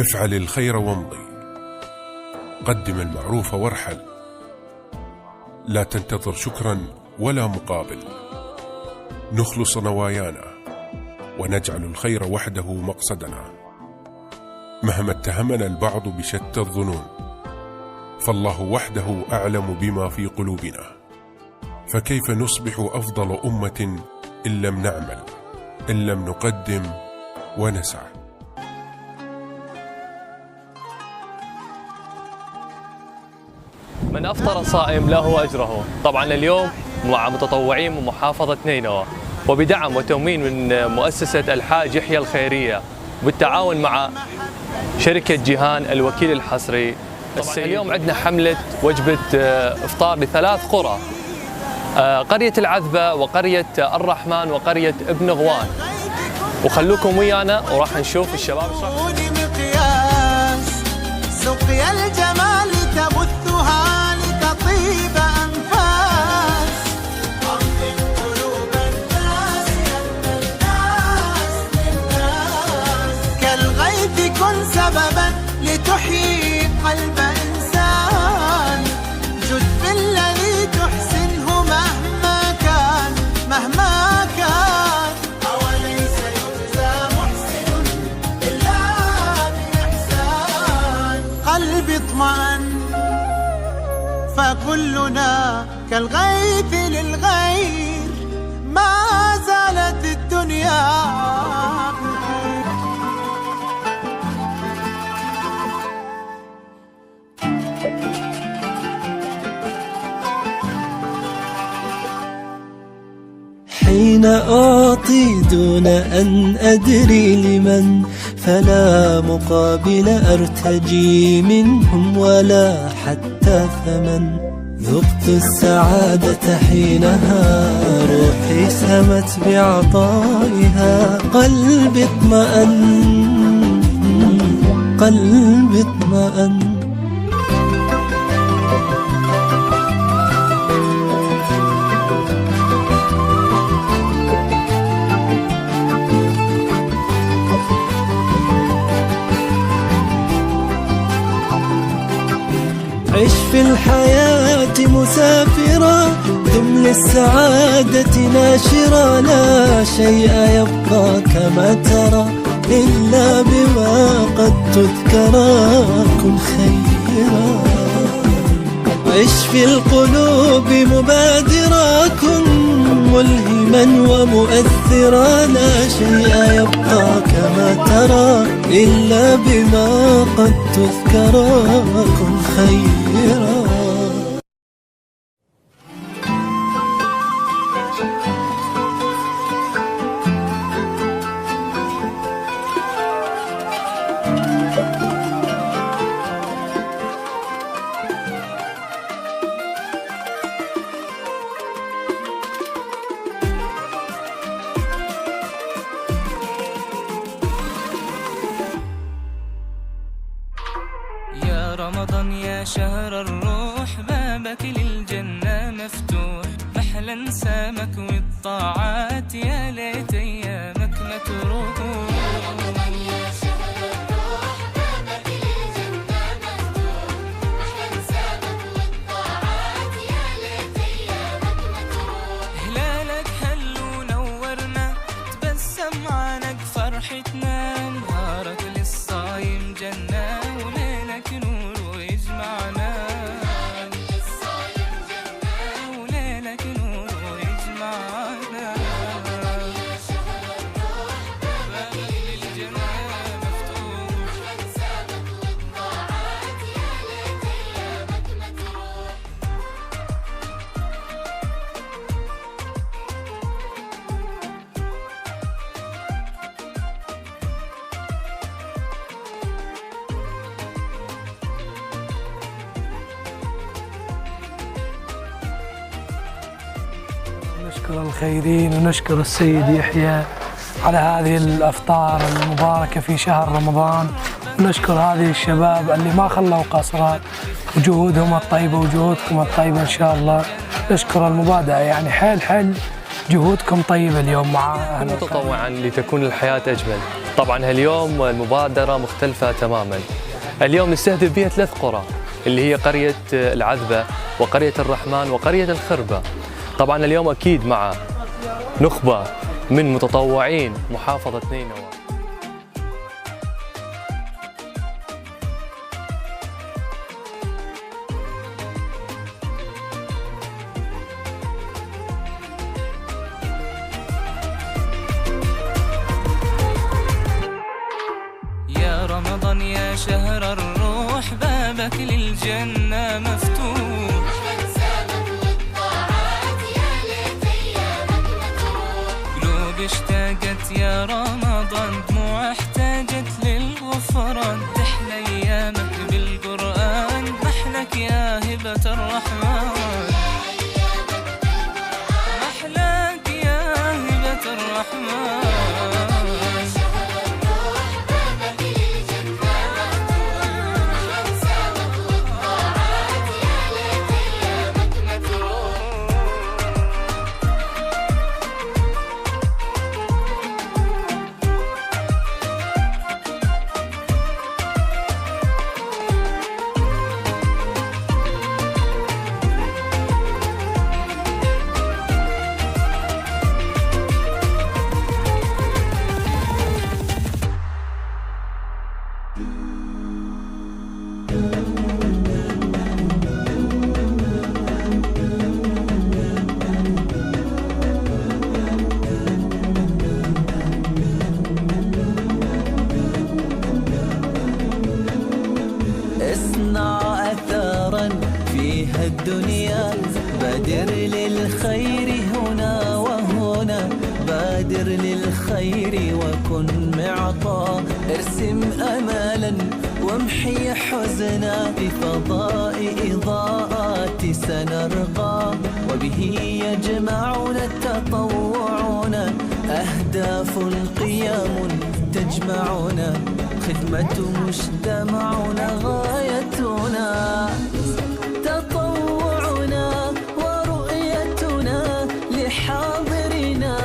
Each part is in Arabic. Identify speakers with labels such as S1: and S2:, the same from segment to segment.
S1: افعل الخير وامضي، قدم المعروف وارحل، لا تنتظر شكرا ولا مقابل. نخلص نوايانا ونجعل الخير وحده مقصدنا، مهما اتهمنا البعض بشتى الظنون، فالله وحده أعلم بما في قلوبنا. فكيف نصبح أفضل أمة إن لم نعمل، إن لم نقدم ونسعى؟
S2: من أفطر صائم له أجره. طبعا اليوم مع متطوعين من محافظة نينوى، وبدعم وتموين من مؤسسة الحاج يحيى الخيرية بالتعاون مع شركة جيهان الوكيل الحصري. اليوم عندنا حملة وجبة إفطار ل3 قرى، قرية العذبة وقرية الرحمن وقرية ابن غوان. وخلوكم ويانا وراح نشوف الشباب
S3: سقيا الجمال تبثها لتطيب أنفاس، أرض قلوب الناس يد الناس للناس، كالغيث كن سببا لتحيي قلب إنسان، جد بالذي تحسنه مهما كان مهما كان، أوليس يجزى محسن إلا بإحسان، قلبي اطمأن فكلنا كالغيث للغير، ما زالت الدنيا بخير.
S4: حين أعطي دون أن أدري لمن، فلا مقابل أرتجي منهم ولا حتى ثمن. ذقت السعادة حينها روحي سمت بعطائها، قلبي اطمأن قلبي اطمأن. عش في الحياة مسافرا، دم للسعادة ناشرا، لا شيء يبقى كما ترى إلا بما قد تذكرا، كن خيرا. عش في القلوب مبادرا، كن ملهما ومؤثرا، لا شيء يبقى كما ترى إلا بما قد تذكرا، كن خيرا.
S5: يا رمضان يا شهر الروح، بابك للجنة مفتوح، محلا سامك والطاعات، يا ليت أيامك ما تروح. يا شهر الروح، بابك للجنة مفتوح، محلا سامك والطاعات، يا ليت أيامك ما تروح. هلالك هل ونورنا، تبسم عنك فرحتنا، نهارك للصايم جنة، نور ويجمعنا، وليلك نور ويجمعنا. يا شهر الروح، بابك للجنة مفتوح، حسابك والطاعات، يا ليت أيامك ما تروح.
S6: نشكر الخيرين ونشكر السيد يحيى على هذه الأفطار المباركة في شهر رمضان، ونشكر هذه الشباب اللي ما خلوا قصرا، وجهودهم الطيبة وجهودكم الطيبة إن شاء الله. نشكر المبادرة، يعني حيل جهودكم طيبة اليوم مع أهل الخير.
S2: متطوعا لتكون الحياة أجمل. طبعا اليوم المبادرة مختلفة تماما. اليوم نستهدف بها 3 قرى اللي هي قرية العذبة وقرية الرحمن وقرية الخربة. طبعا اليوم أكيد مع نخبة من متطوعين محافظة نينوى.
S5: يا رمضان يا شهر الروح بابك للجنة مفتوح. قلوب اشتاقت يا رمضان دموع احتاجت للغفران. تحلى ايامك بالقرآن محلك يا هبة الرحمن. محلك يا هبة الرحمن.
S4: اصنع أثرا فيها الدنيا بادر للخير هنا وهنا. بادر للخير وكن معطاء. ارسم أمالا وامحي حزنا. بفضاء إضاءات سنرقى وبه يجمعنا التطوعنا. أهداف قيام تجمعنا. خدمة مجتمعنا غايتنا. تطوعنا ورؤيتنا لحاضرنا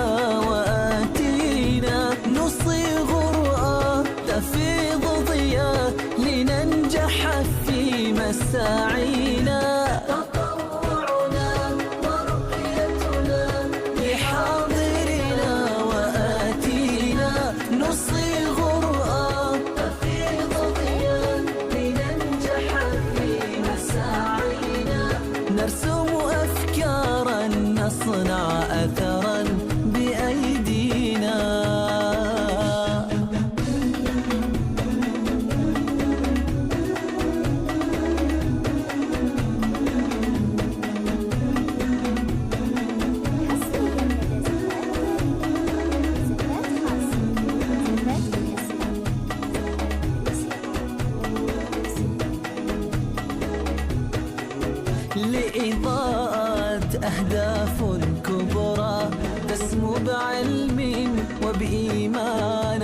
S4: وآتينا. نصيغ رؤى تفيض ضياء لننجح في مساعينا. تطوعنا ورؤيتنا لحاضرنا وآتينا. نصيغ نرسم أفكارا نصنع أثرا بأيدينا. لإضاءة أهداف كبرى تسمو بعلم وبإيمان.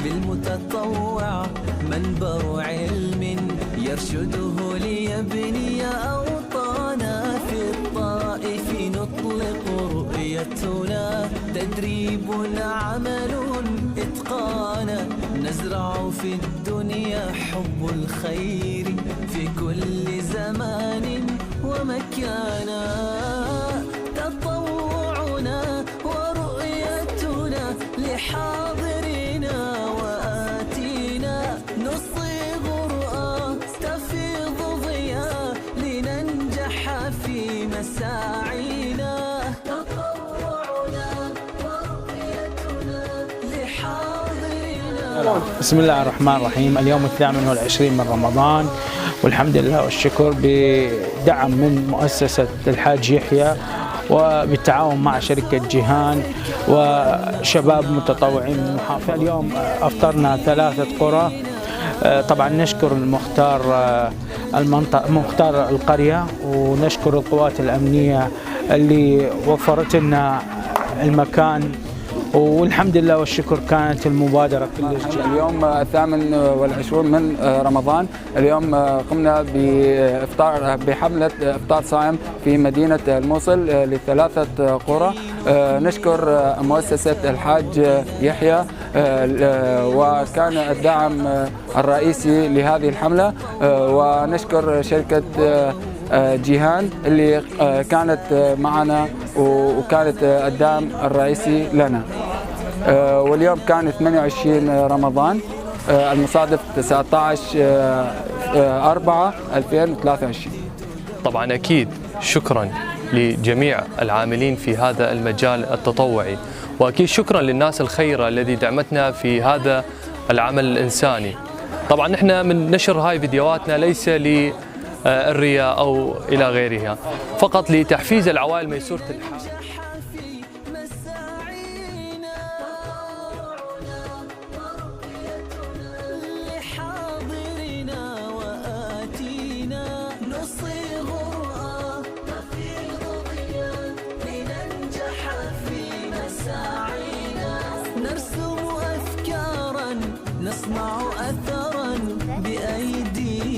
S4: بالمتطوع منبر علم يرشده ليبني أوطانا. في الطائف نطلق رؤيتنا. تدريب عمل إتقانا. نزرع في الدنيا حب الخير في كل زمان ومكانا. تطوعنا ورؤيتنا لحاضرنا وآتينا. نصيغ رؤى تفيض ضياء لننجح في مساعينا. تطوعنا ورؤيتنا لحاضرنا.
S7: بسم الله الرحمن الرحيم. اليوم 28 من رمضان والحمد لله والشكر بدعم من مؤسسة الحاج يحيى وبالتعاون مع شركة جيهان وشباب متطوعين من المحافظة. اليوم أفطرنا 3 قرى. طبعا نشكر مختار القرية ونشكر القوات الأمنية اللي وفرت لنا المكان والحمد لله والشكر كانت المبادرة كلش جميلة.
S8: اليوم 28 من رمضان. اليوم قمنا بحملة إفطار صائم في مدينة الموصل لثلاثة قرى. نشكر مؤسسة الحاج يحيى وكان الدعم الرئيسي لهذه الحملة، ونشكر شركة جيهان اللي كانت معنا وكانت الدعم الرئيسي لنا. واليوم كان 28 رمضان المصادف 19/4/2023.
S2: طبعا أكيد شكرا لجميع العاملين في هذا المجال التطوعي، وأكيد شكرا للناس الخيرة الذي دعمتنا في هذا العمل الإنساني. طبعا نحن من نشر هاي فيديوهاتنا ليس للرياء أو إلى غيرها، فقط لتحفيز العوائل ميسورة الحال.
S4: نرسم أفكارا نصنع أثارا